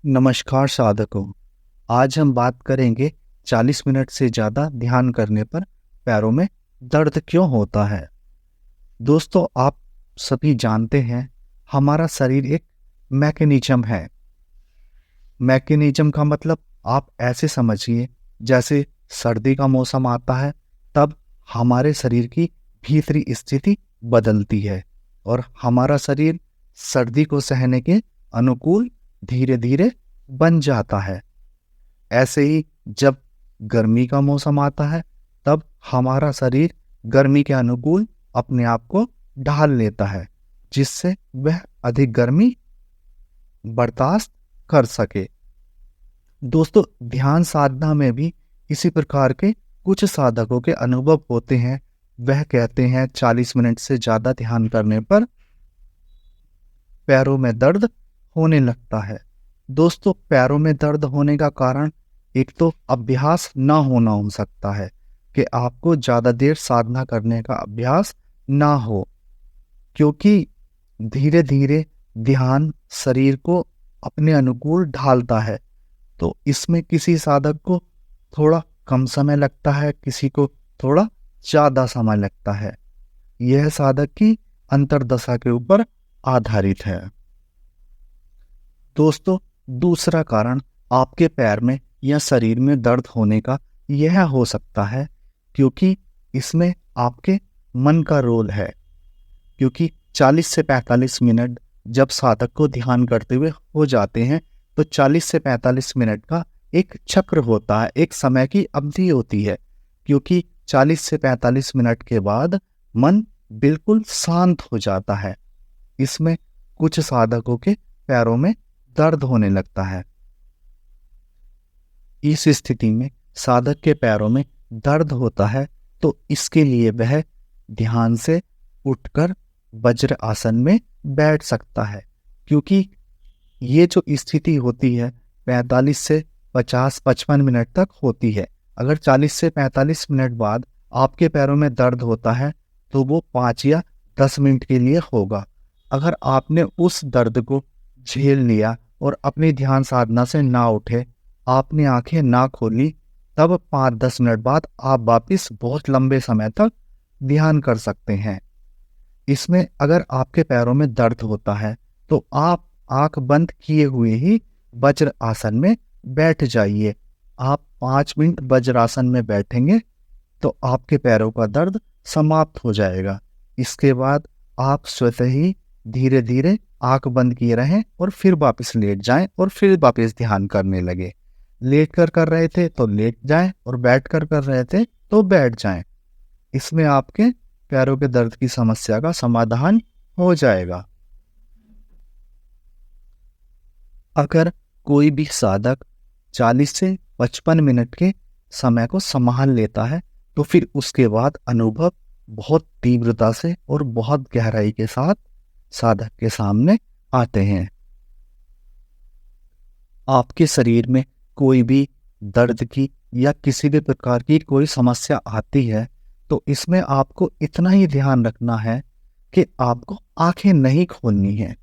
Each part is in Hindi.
नमस्कार साधकों। आज हम बात करेंगे 40 मिनट से ज़्यादा ध्यान करने पर पैरों में दर्द क्यों होता है। दोस्तों, आप सभी जानते हैं हमारा शरीर एक मैकेनिज्म है। मैकेनिज्म का मतलब आप ऐसे समझिए, जैसे सर्दी का मौसम आता है तब हमारे शरीर की भीतरी स्थिति बदलती है और हमारा शरीर सर्दी को सहने के अनुकूल धीरे धीरे बन जाता है। ऐसे ही जब गर्मी का मौसम आता है तब हमारा शरीर गर्मी के अनुकूल अपने आप को ढाल लेता है, जिससे वह अधिक गर्मी बर्दाश्त कर सके। दोस्तों, ध्यान साधना में भी इसी प्रकार के कुछ साधकों के अनुभव होते हैं। वह कहते हैं 40 मिनट से ज़्यादा ध्यान करने पर पैरों में दर्द होने लगता है। दोस्तों, पैरों में दर्द होने का कारण एक तो अभ्यास ना होना हो सकता है कि आपको ज़्यादा देर साधना करने का अभ्यास ना हो, क्योंकि धीरे धीरे ध्यान शरीर को अपने अनुकूल ढालता है। तो इसमें किसी साधक को थोड़ा कम समय लगता है, किसी को थोड़ा ज़्यादा समय लगता है। यह साधक की अंतर्दशा के ऊपर आधारित है। दोस्तों, दूसरा कारण आपके पैर में या शरीर में दर्द होने का यह हो सकता है क्योंकि इसमें आपके मन का रोल है। क्योंकि 40 से 45 मिनट जब साधक को ध्यान करते हुए हो जाते हैं तो 40 से 45 मिनट का एक चक्र होता है, एक समय की अवधि होती है। क्योंकि 40 से 45 मिनट के बाद मन बिल्कुल शांत हो जाता है। इसमें कुछ साधकों के पैरों में दर्द होने लगता है। इस स्थिति में साधक के पैरों में दर्द होता है तो इसके लिए वह ध्यान से उठकर वज्र आसन में बैठ सकता है। क्योंकि ये जो स्थिति होती है 45 से 50-55 मिनट तक होती है। अगर 40 से 45 मिनट बाद आपके पैरों में दर्द होता है तो वो 5 या 10 मिनट के लिए होगा। अगर आपने उस दर्द को झेल लिया और अपनी ध्यान साधना से ना उठे, आपने आंखें ना खोली, तब 5-10 मिनट बाद आप वापिस बहुत लंबे समय तक ध्यान कर सकते हैं। इसमें अगर आपके पैरों में दर्द होता है तो आप आंख बंद किए हुए ही वज्र आसन में बैठ जाइए। आप 5 मिनट वज्रासन में बैठेंगे तो आपके पैरों का दर्द समाप्त हो जाएगा। इसके बाद आप स्वतः ही धीरे धीरे आंख बंद किए रहें और फिर वापस लेट जाएं और फिर वापस ध्यान करने लगे। लेट कर रहे थे तो लेट जाएं और बैठ कर रहे थे तो बैठ जाएं। इसमें आपके पैरों के दर्द की समस्या का समाधान हो जाएगा। अगर कोई भी साधक 40 से 55 मिनट के समय को संभाल लेता है तो फिर उसके बाद अनुभव बहुत तीव्रता से और बहुत गहराई के साथ साधक के सामने आते हैं। आपके शरीर में कोई भी दर्द की या किसी भी प्रकार की कोई समस्या आती है तो इसमें आपको इतना ही ध्यान रखना है कि आपको आंखें नहीं खोलनी है।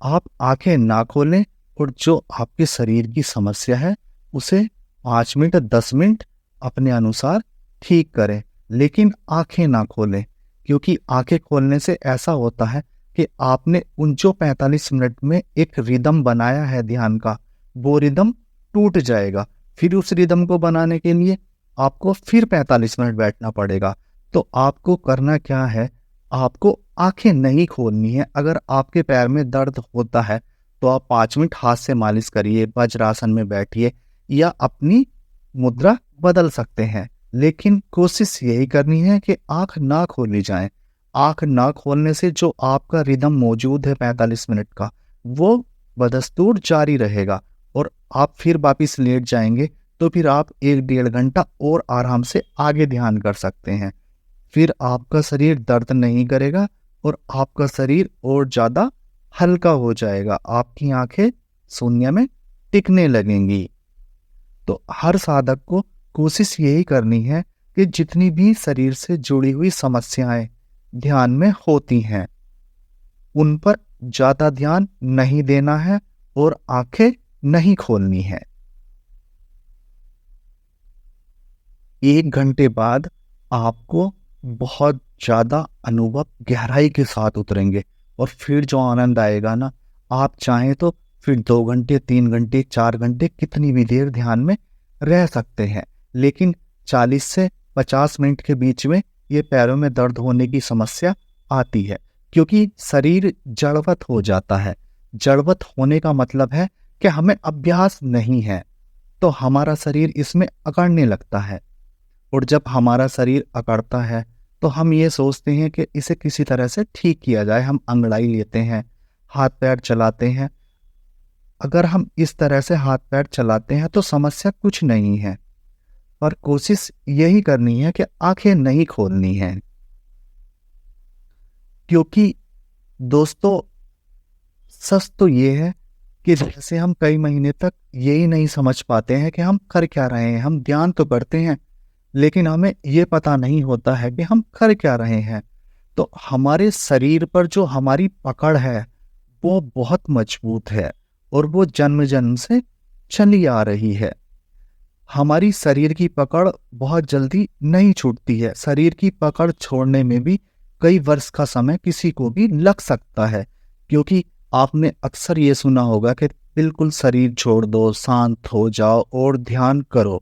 आप आंखें ना खोलें और जो आपके शरीर की समस्या है उसे 5 मिनट 10 मिनट अपने अनुसार ठीक करें, लेकिन आंखें ना खोलें। क्योंकि आंखें खोलने से ऐसा होता है कि आपने उन जो 45 मिनट में एक रिदम बनाया है ध्यान का, वो रिदम टूट जाएगा। फिर उस रिदम को बनाने के लिए आपको फिर 45 मिनट बैठना पड़ेगा। तो आपको करना क्या है, आपको आंखें नहीं खोलनी है। अगर आपके पैर में दर्द होता है तो आप 5 मिनट हाथ से मालिश करिए, वज्रासन में बैठिए या अपनी मुद्रा बदल सकते हैं। लेकिन कोशिश यही करनी है कि आंख ना खोली जाए। आंख ना खोलने से जो आपका रिदम मौजूद है 45 मिनट का, वो बदस्तूर जारी रहेगा और आप फिर वापिस लेट जाएंगे तो फिर आप 1-1.5 घंटा और आराम से आगे ध्यान कर सकते हैं। फिर आपका शरीर दर्द नहीं करेगा और आपका शरीर और ज़्यादा हल्का हो जाएगा। आपकी आंखें शून्य में टिकने लगेंगी। तो हर साधक को कोशिश यही करनी है कि जितनी भी शरीर से जुड़ी हुई समस्याएं ध्यान में होती हैं उन पर ज़्यादा ध्यान नहीं देना है और आंखें नहीं खोलनी है। 1 घंटे बाद आपको बहुत ज़्यादा अनुभव गहराई के साथ उतरेंगे और फिर जो आनंद आएगा ना, आप चाहें तो फिर 2 घंटे, 3 घंटे, 4 घंटे कितनी भी देर ध्यान में रह सकते हैं। लेकिन 40 से 50 मिनट के बीच में ये पैरों में दर्द होने की समस्या आती है, क्योंकि शरीर जड़वत हो जाता है। जड़वत होने का मतलब है कि हमें अभ्यास नहीं है, तो हमारा शरीर इसमें अकड़ने लगता है। और जब हमारा शरीर अकड़ता है तो हम ये सोचते हैं कि इसे किसी तरह से ठीक किया जाए। हम अंगड़ाई लेते हैं, हाथ पैर चलाते हैं। अगर हम इस तरह से हाथ पैर चलाते हैं तो समस्या कुछ नहीं है, पर कोशिश यही करनी है कि आंखें नहीं खोलनी है। क्योंकि दोस्तों, सच तो ये है कि जैसे हम कई महीने तक यही नहीं समझ पाते हैं कि हम कर क्या रहे हैं। हम ध्यान तो करते हैं, लेकिन हमें ये पता नहीं होता है कि हम कर क्या रहे हैं। तो हमारे शरीर पर जो हमारी पकड़ है वो बहुत मजबूत है और वो जन्म जन्म से चली आ रही है। हमारी शरीर की पकड़ बहुत जल्दी नहीं छूटती है। शरीर की पकड़ छोड़ने में भी कई वर्ष का समय किसी को भी लग सकता है, क्योंकि आपने अक्सर ये सुना होगा कि बिल्कुल शरीर छोड़ दो, शांत हो जाओ और ध्यान करो।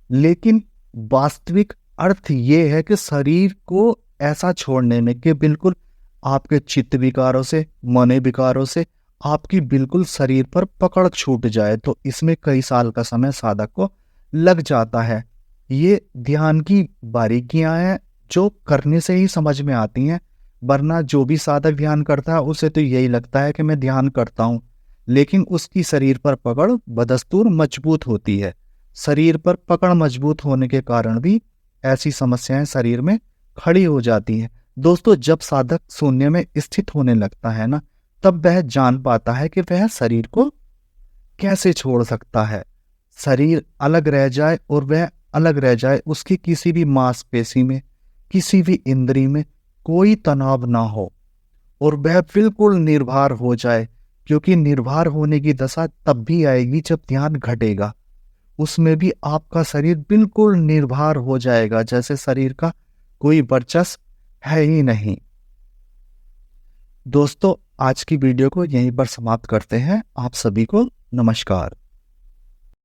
लेकिन वास्तविक अर्थ ये है कि शरीर को ऐसा छोड़ने में कि बिल्कुल आपके चित्त विकारों से, मन विकारों से आपकी बिल्कुल शरीर पर पकड़ छूट जाए, तो इसमें कई साल का समय साधक को लग जाता है। ये ध्यान की बारीकियां हैं जो करने से ही समझ में आती हैं, वरना जो भी साधक ध्यान करता है उसे तो यही लगता है कि मैं ध्यान करता हूँ, लेकिन उसकी शरीर पर पकड़ बदस्तूर मजबूत होती है। शरीर पर पकड़ मजबूत होने के कारण भी ऐसी समस्याएं शरीर में खड़ी हो जाती हैं। दोस्तों, जब साधक शून्य में स्थित होने लगता है ना, तब वह जान पाता है कि वह शरीर को कैसे छोड़ सकता है। शरीर अलग रह जाए और वह अलग रह जाए, उसकी किसी भी मांसपेशी में, किसी भी इंद्री में कोई तनाव ना हो और वह बिल्कुल निर्भर हो जाए। क्योंकि निर्भर होने की दशा तब भी आएगी जब ध्यान घटेगा। उसमें भी आपका शरीर बिल्कुल निर्भर हो जाएगा, जैसे शरीर का कोई वर्चस्व है ही नहीं। दोस्तों, आज की वीडियो को यहीं पर समाप्त करते हैं। आप सभी को नमस्कार।